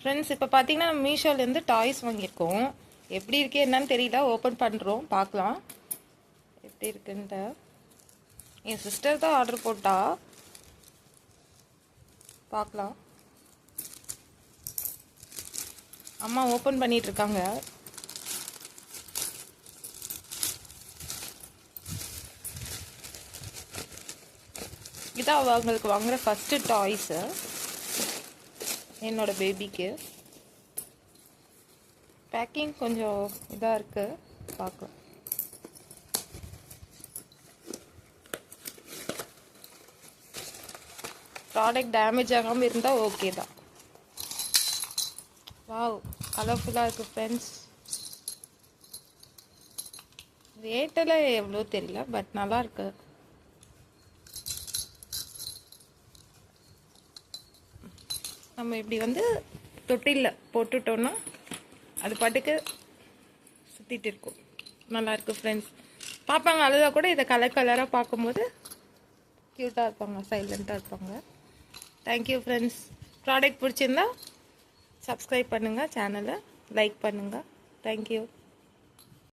Friends, இப்போ பார்த்தீங்கன்னா நம்ம மீஷோலேருந்து டாய்ஸ் வாங்கியிருக்கோம். எப்படி இருக்கு என்னன்னு தெரியல, ஓப்பன் பண்ணுறோம், பார்க்கலாம் எப்படி இருக்குன்ட்டு. என் சிஸ்டர் தான் ஆர்டர் போட்டா, பார்க்கலாம். அம்மா ஓப்பன் பண்ணிட்டு இருக்காங்க. இதான் அவங்களுக்கு வாங்குற ஃபஸ்ட்டு டாய்ஸு என்னோட பேபிக்கு. பேக்கிங் கொஞ்சம் இதாக இருக்குது, பார்க்கலாம். ப்ராடக்ட் டேமேஜ் ஆகாமல் இருந்தால் ஓகே தான். வாவ், கலர்ஃபுல்லாக இருக்குது ஃப்ரெண்ட்ஸ். ரேட்டெல்லாம் எவ்வளோ தெரியல, பட் நல்லா இருக்கு. நம்ம இப்படி வந்து தொட்டிலில் போட்டுட்டோன்னா அது பாட்டுக்கு சுற்றிட்டு இருக்கும். நல்லாயிருக்கு ஃப்ரெண்ட்ஸ். பார்ப்பாங்க அழுதா கூட இதை கலர் கலராக பார்க்கும்போது க்யூட்டாக இருப்பாங்க, சைலண்ட்டாக இருப்பாங்க. Thank you friends. ப்ராடக்ட் பிடிச்சிருந்தா சப்ஸ்கிரைப் பண்ணுங்கள், சேனலை லைக் பண்ணுங்கள். தேங்க்யூ.